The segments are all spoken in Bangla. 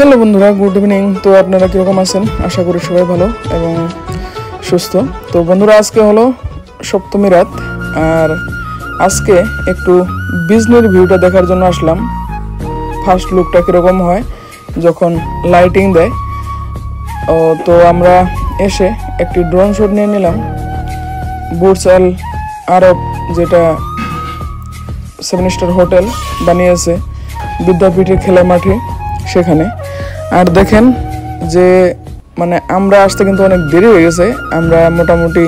হ্যালো বন্ধুরা, গুড ইভিনিং। তো আপনারা কীরকম আছেন? আশা করি সবাই ভালো এবং সুস্থ। তো বন্ধুরা, আজকে হলো সপ্তমী রাত, আর আজকে একটু বিজনেস ভিউটা দেখার জন্য আসলাম। ফার্স্ট লুকটা কীরকম হয় যখন লাইটিং দেয়। তো আমরা এসে একটি ড্রোন শট নিয়ে নিলাম বুর্জ আল আরব, যেটা 7 স্টার হোটেল বানিয়েছে বিদ্যাপীঠের খেলা মাঠে, সেখানে। আর দেখেন যে মানে আমরা আসতে কিন্তু অনেক দেরি হয়ে গেছে। আমরা মোটামুটি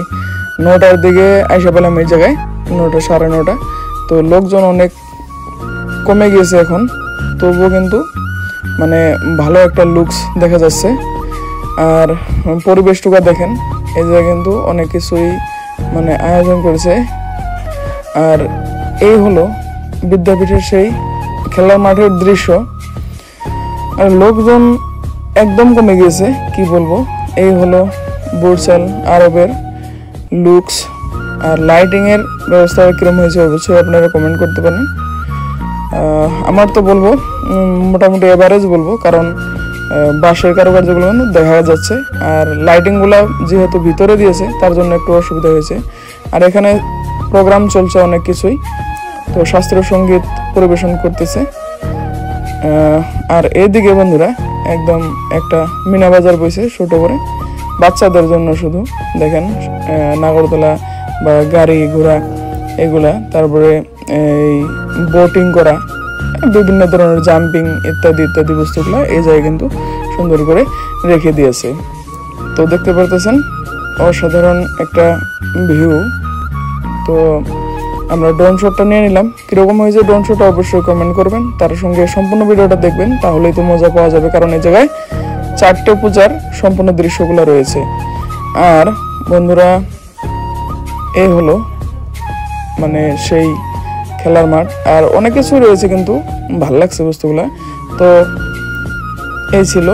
9টার দিকে আইসা পেলাম এই জায়গায়, 9টা সাড়ে 9টা। তো লোকজন অনেক কমে গিয়েছে এখন, তবুও কিন্তু মানে ভালো একটা লুকস দেখা যাচ্ছে। আর পরিবেশটুকু দেখেন, এই জায়গায় কিন্তু অনেক কিছুই মানে আয়োজন করেছে। আর এই হলো বিদ্যাপীঠের সেই খেলার মাঠের দৃশ্য। আর লোকজন একদম কমে গিয়েছে, কি বলবো। এই হলো বুর্জ আল আরবের লুকস। আর লাইটিংয়ের ব্যবস্থা কীরকম হয়েছে অবশ্যই আপনারা কমেন্ট করতে পারেন। আমার তো বলবো মোটামুটি এভারেজ বলবো, কারণ বাঁশের কারুকার্যগুলো কিন্তু দেখা যাচ্ছে। আর লাইটিংগুলো যেহেতু ভিতরে দিয়েছে তার জন্য একটু অসুবিধা হয়েছে। আর এখানে প্রোগ্রাম চলছে অনেক কিছুই, তো শাস্ত্রীয় সঙ্গীত পরিবেশন করতেছে। আর এদিকে বন্ধুরা একদম একটা মিনা বাজার বসে ছোট করে বাচ্চাদের জন্য, শুধু দেখেন নাগরদোলা বা গাড়ি ঘোড়া এগুলা, তারপরে এই বোটিং করা, বিভিন্ন ধরনের জাম্পিং ইত্যাদি ইত্যাদি বস্তুগুলো এই জায়গায় কিন্তু সুন্দর করে রেখে দিয়েছে। তো দেখতে পারতেছেন অসাধারণ একটা ভিউ। তো আমরা ড্রোন শটটা নিয়ে নিলাম। কীরকম হয়েছে ড্রোন শটটা অবশ্যই কমেন্ট করবেন, তার সঙ্গে সম্পূর্ণ ভিডিওটা দেখবেন, তাহলেই তো মজা পাওয়া যাবে। কারণ এই জায়গায় 4টে পূজার সম্পূর্ণ দৃশ্যগুলো রয়েছে। আর বন্ধুরা, এই হলো মানে সেই খেলার মাঠ, আর অনেক কিছু রয়েছে, কিন্তু ভালো লাগছে বস্তুগুলা। তো এই ছিল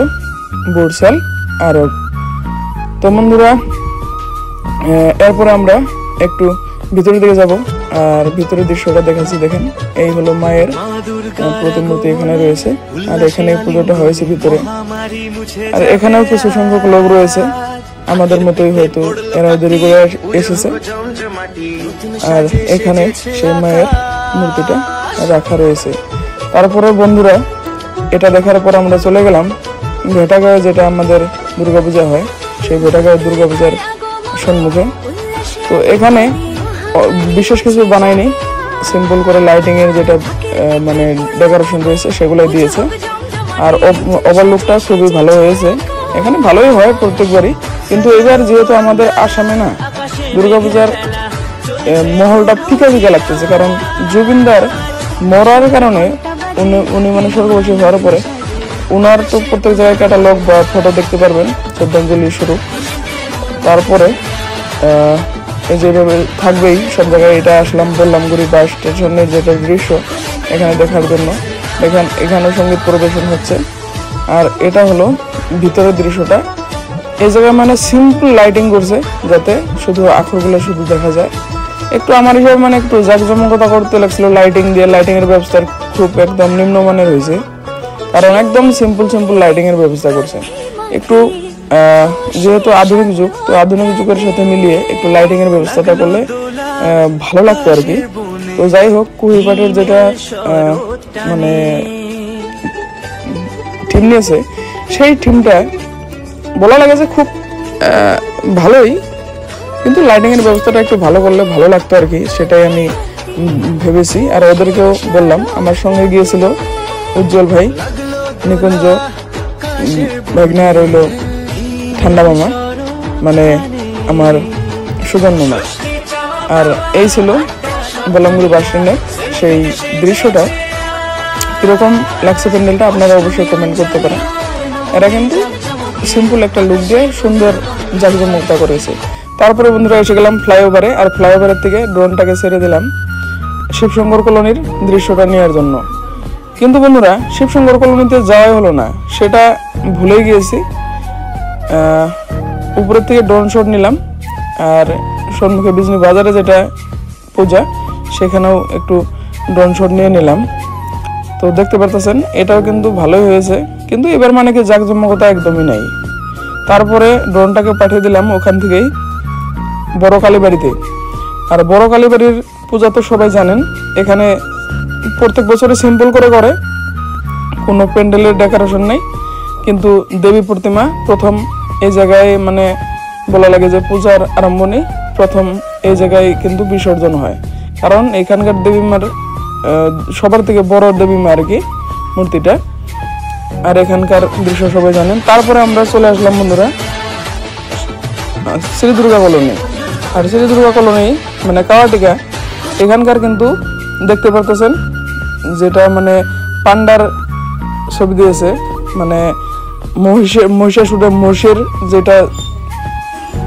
বুর্জ আল আরব। তো বন্ধুরা, এরপরে আমরা একটু ভিতরের দিকে যাব, আর ভিতরের দৃশ্যটা দেখাচ্ছি। দেখেন, এই হলো মায়ের প্রতিমূর্তি এখানে রয়েছে, আর এখানে পুজোটা হয়েছে ভিতরে। আর এখানেও কিছু সংখ্যক লোক রয়েছে আমাদের মতোই, হয়তো এরা দেরি করে এসেছে। আর এখানে সেই মায়ের মূর্তিটা রাখা রয়েছে। তারপরে বন্ধুরা, এটা দেখার পর আমরা চলে গেলাম ভেটাগাঁও, যেটা আমাদের দুর্গাপূজা হয়, সেই ভেটাগাঁও দুর্গাপূজার সম্মুখে। তো এখানে বিশেষ কিছু বানায়নি, সিম্পল করে লাইটিংয়ের যেটা মানে ডেকোরেশন রয়েছে সেগুলোই দিয়েছে। আর ওভারলুকটা খুবই ভালো হয়েছে। এখানে ভালোই হয় প্রত্যেকবারই, কিন্তু এবার যেহেতু আমাদের আসামে না দুর্গাপূজার মহলটা ফিকা ফিকা লাগতেছে, কারণ জুবিনদার মরার কারণে উনি মানে স্বর্গবাসী হওয়ার পরে উনার তো প্রত্যেক জায়গায় ক্যাটালগ বা ফটো দেখতে পারবেন শ্রদ্ধাঞ্জলি স্বরূপ। তারপরে এই যেভাবে থাকবেই সব জায়গায়। এটা আসলাম বললামগুড়ি বাস স্টেশনের যেটা দৃশ্য এখানে দেখার জন্য। দেখেন এখানে সঙ্গীত পরিবেশন হচ্ছে। আর এটা হলো ভিতরের দৃশ্যটা। এই জায়গায় মানে সিম্পল লাইটিং করছে, যাতে শুধু আখরগুলো শুধু দেখা যায়। একটু আমার হিসাবে মানে একটু জাঁকজমকতা করতে লাগছিল লাইটিং দিয়ে। লাইটিংয়ের ব্যবস্থা খুব একদম নিম্নমানের হয়েছে, কারণ একদম সিম্পল লাইটিংয়ের ব্যবস্থা করছে। একটু যেহেতু আধুনিক যুগ, তো আধুনিক যুগের সাথে মিলিয়ে একটু লাইটিংয়ের ব্যবস্থাটা করলে ভালো লাগতো আর কি। তো যাই হোক, কুহিপাটের যেটা মানে থিম নিয়েছে, সেই থিমটা বলা লাগে যে খুব ভালোই, কিন্তু লাইটিংয়ের ব্যবস্থাটা একটু ভালো করলে ভালো লাগতো আর কি, সেটাই আমি ভেবেছি। আর ওদেরকেও বললাম। আমার সঙ্গে গিয়েছিল উজ্জ্বল ভাই, নিকুঞ্জ ভাগ্নে, আর রইল ঠান্ডা মামা, মানে আমার সুজন মামা। আর এই ছিল বললামগুড়ি বাস স্ট্যান্ডে সেই দৃশ্যটা। কীরকম লাগছে প্যান্ডেলটা আপনারা অবশ্যই কমেন্ট করতে পারেন। এরা কিন্তু সিম্পল একটা লুক দিয়ে সুন্দর জাঁকজমকতা করেছে। তারপরে বন্ধুরা এসে গেলাম ফ্লাইওভারে। আর ফ্লাইওভারের থেকে ড্রোনটাকে ছেড়ে দিলাম শিবশঙ্কর কলোনির দৃশ্যটা নেওয়ার জন্য। কিন্তু বন্ধুরা, শিবশঙ্কর কলোনিতে যাওয়াই হলো না, সেটা ভুলে গিয়েছি। উপরের থেকে ড্রোন শট নিলাম, আর সম্মুখে বিজনি বাজারে যেটা পূজা, সেখানেও একটু ড্রোন শট নিয়ে নিলাম। তো দেখতে পারতেছেন এটাও কিন্তু ভালোই হয়েছে, কিন্তু এবার মানে কি জাঁকজমকতা একদমই নাই। তারপরে ড্রোনটাকে পাঠিয়ে দিলাম ওখান থেকেই বড় কালীবাড়িতে। আর বড় কালীবাড়ির পূজা তো সবাই জানেন, এখানে প্রত্যেক বছরে সিম্পল করে করে, কোনো প্যান্ডেলের ডেকোরেশন নেই, কিন্তু দেবী প্রতিমা প্রথম এই জায়গায় মানে বলা লাগে যে পূজার আরম্ভণি প্রথম এই জায়গায় কিন্তু বিসর্জন হয়, কারণ এখানকার দেবী মার সবার থেকে বড় দেবী মা আর কি মূর্তিটা। আর এখানকার দৃশ্য সবাই জানেন। তারপরে আমরা চলে আসলাম বন্ধুরা শ্রী দুর্গা কলোনি। আর শ্রী দুর্গা কলোনি মানে কাওয়াটিকা, এখানকার কিন্তু দেখতে পারতেছেন যেটা মানে পান্ডার ছবি দিয়েছে, মানে মহিষাসুরের মহিষের যেটা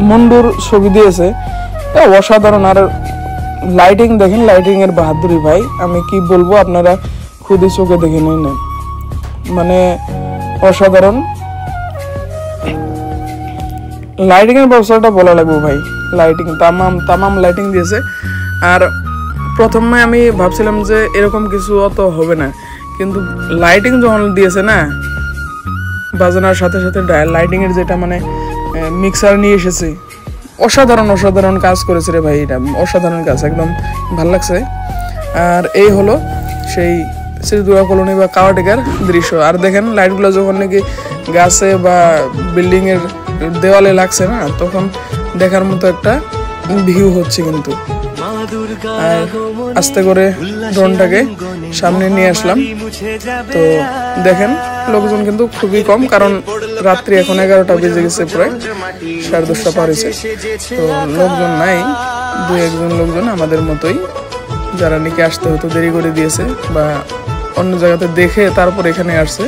মুন্ডুর ছবি দিয়েছে, অসাধারণ। আর লাইটিং দেখেন, লাইটিং এর বাহাদুরি ভাই, আমি কি বলবো, আপনারা খুদই চোখে দেখে নিন, মানে অসাধারণ। লাইটিং এর ব্যবস্থাটা বলা লাগবে ভাই, লাইটিং তামাম লাইটিং দিয়েছে। আর প্রথমে আমি ভাবছিলাম যে এরকম কিছু অত হবে না, কিন্তু লাইটিং যখন দিয়েছে না, বাজানোর সাথে সাথে লাইটিং এর যেটা মানে মিক্সার নিয়ে এসেছে, অসাধারণ কাজ করেছে রে ভাই, এটা অসাধারণ কাজ, একদম ভাল লাগছে। আর এই হলো সেই শ্রী দুর্গা কলোনি বা কাওয়াটিকার দৃশ্য। আর দেখেন লাইটগুলো যখন নাকি গাছে বা বিল্ডিং এর দেওয়ালে লাগছে না, তখন দেখার মতো একটা ভিউ হচ্ছে কিন্তু। আর আস্তে করে ড্রোনটাকে সামনে নিয়ে আসলাম, তো দেখেন লোকজন কিন্তু খুবই কম, কারণ রাত্রি এখন 11টা বেজে গেছে, প্রায় 10:30 পার হয়েছে, তো লোকজন নাই, 2-1 জন লোকজন আমাদের মতোই, যারা নাকি আসতে হতো দেরি করে দিয়েছে বা অন্য জায়গাতে দেখে তারপর এখানে আসছে।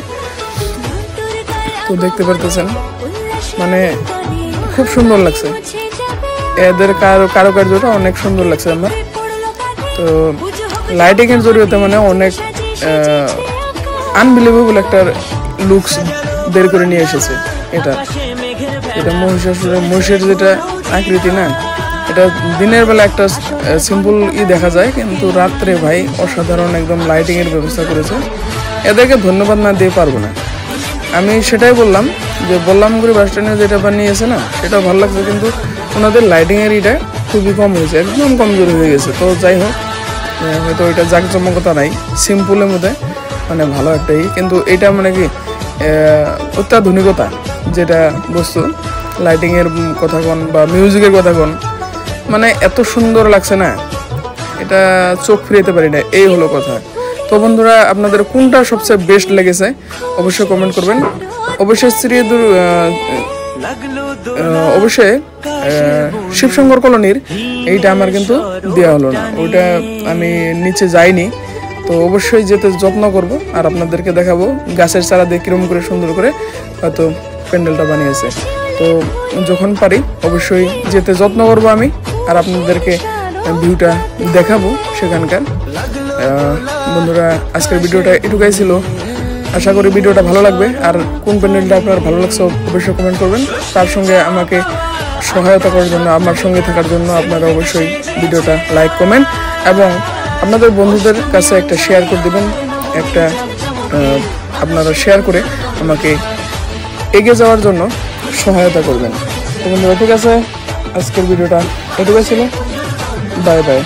তো দেখতে পারতেছেন মানে খুব সুন্দর লাগছে, এদের কারুকার্যটা অনেক সুন্দর লাগছে আমার। তো লাইটিং এর জরিয়তে মানে অনেক আনবিলিভেবল একটা লুকস বের করে নিয়ে এসেছে। এটা মহিষের যেটা আকৃতি না, এটা দিনের বেলা একটা সিম্পল দেখা যায়, কিন্তু রাত্রে ভাই অসাধারণ একদম লাইটিং এর ব্যবস্থা করেছে। এদেরকে ধন্যবাদ না দিয়ে পারবো না। আমি সেটাই বললাম যে বল্লামগুড়ি বাস স্ট্যান্ডে যেটা বানিয়েছে না, সেটা ভালো লাগছে, কিন্তু ওনাদের লাইটিং এর এটা খুবই কম হয়েছে, একদম কমজোরি হয়ে গেছে। তো যাই হোক, হয়তো ওইটা জাঁকজমকতা নাই, সিম্পলের মধ্যে মানে ভালো একটাই, কিন্তু এটা মানে কি অত্যাধুনিকতা যেটা বস্তু, লাইটিং এর কথা কোন বা মিউজিকের কথা কোন, মানে এত সুন্দর লাগছে না, এটা চোখ ফিরাতে পারি না, এই হলো কথা। তো বন্ধুরা, আপনাদের কোনটা সবচেয়ে বেস্ট লেগেছে অবশ্যই কমেন্ট করবেন। অবশ্যই অবশ্যই শিবশঙ্কর কলোনির এইটা আমার কিন্তু দেওয়া হলো না, ওইটা আমি নিচে যাইনি, তো অবশ্যই যেতে যত্ন করব আর আপনাদেরকে দেখাবো গাছের চারা দিয়ে কিরম করে সুন্দর করে হয়তো প্যান্ডেলটা বানিয়েছে। তো যখন পারি অবশ্যই যেতে যত্ন করব আমি, আর আপনাদেরকে ভিউটা দেখাবো সেখানকার। বন্ধুরা, আজকের ভিডিওটা এটুকুই ছিল, আশা করি ভিডিওটা ভালো লাগবে। আর কোন প্যান্ডেলটা আপনার ভালো লাগছে অবশ্যই কমেন্ট করবেন। তার সঙ্গে আমাকে সহায়তা করার জন্য, আমার সঙ্গে থাকার জন্য আপনারা অবশ্যই ভিডিওটা লাইক, কমেন্ট এবং আপনাদের বন্ধুদের কাছে একটা শেয়ার করে দেবেন, একটা আপনারা শেয়ার করে আমাকে এগিয়ে যাওয়ার জন্য সহায়তা করবেন। তো বন্ধুরা, ঠিক আছে, আজকের ভিডিওটা এটুকুই ছিল, বাই বাই।